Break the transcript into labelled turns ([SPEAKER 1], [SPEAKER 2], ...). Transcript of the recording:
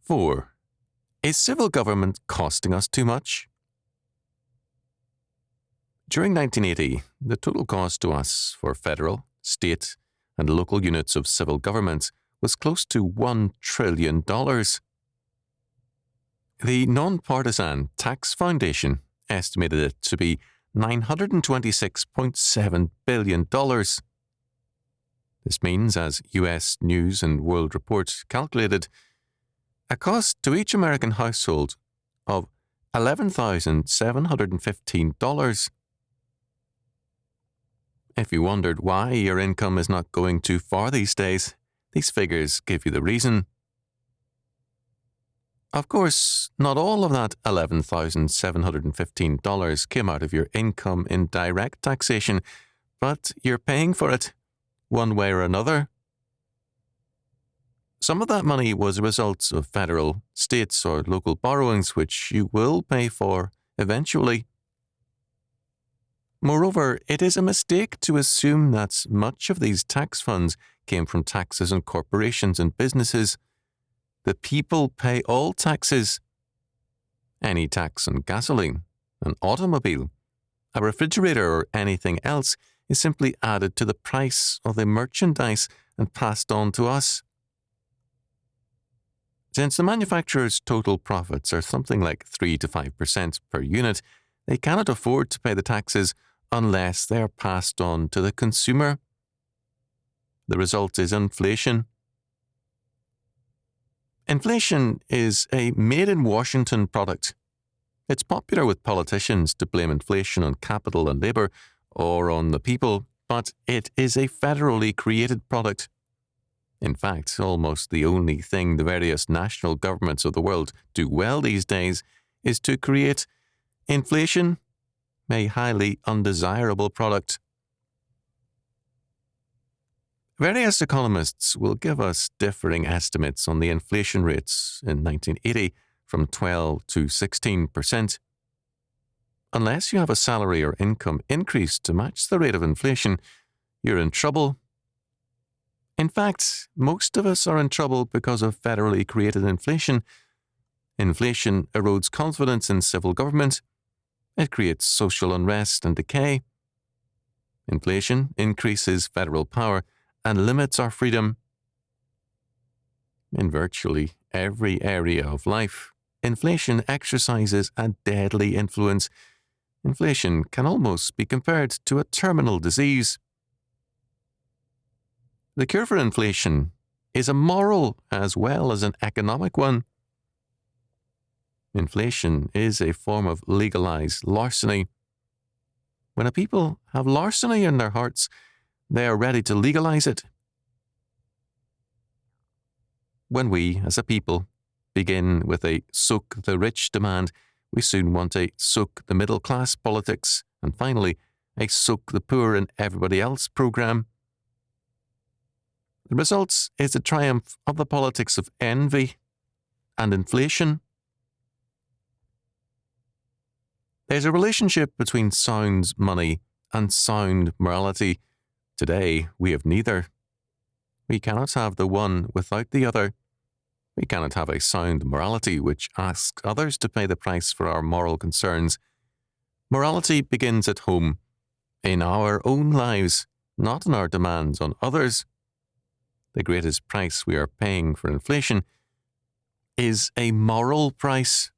[SPEAKER 1] 4. Is civil government costing us too much? During 1980, the total cost to us for federal, state, and local units of civil government was close to $1 trillion. The Nonpartisan Tax Foundation estimated it to be $926.7 billion. This means, as US News and World Report calculated, a cost to each American household of $11,715. If you wondered why your income is not going too far these days, these figures give you the reason. Of course, not all of that $11,715 came out of your income in direct taxation, but you're paying for it, one way or another. Some of that money was a result of federal, states, or local borrowings, which you will pay for eventually. Moreover, it is a mistake to assume that much of these tax funds came from taxes on corporations and businesses. The people pay all taxes. Any tax on gasoline, an automobile, a refrigerator, or anything else is simply added to the price of the merchandise and passed on to us. Since the manufacturer's total profits are something like 3 to 5% per unit, they cannot afford to pay the taxes unless they are passed on to the consumer. The result is inflation. Inflation is a made-in-Washington product. It's popular with politicians to blame inflation on capital and labor or on the people, but it is a federally created product. In fact, almost the only thing the various national governments of the world do well these days is to create inflation, a highly undesirable product. Various economists will give us differing estimates on the inflation rates in 1980 from 12 to 16%. Unless you have a salary or income increase to match the rate of inflation, you're in trouble. In fact, most of us are in trouble because of federally created inflation. Inflation erodes confidence in civil government. It creates social unrest and decay. Inflation increases federal power and limits our freedom. In virtually every area of life, inflation exercises a deadly influence. Inflation can almost be compared to a terminal disease. The cure for inflation is a moral as well as an economic one. Inflation is a form of legalized larceny. When a people have larceny in their hearts, they are ready to legalize it. When we, as a people, begin with a soak the rich demand, we soon want a soak the middle class politics, and finally, a soak the poor and everybody else program. The result is the triumph of the politics of envy and inflation. There's a relationship between sound money and sound morality. Today, we have neither. We cannot have the one without the other. We cannot have a sound morality which asks others to pay the price for our moral concerns. Morality begins at home, in our own lives, not in our demands on others. The greatest price we are paying for inflation is a moral price.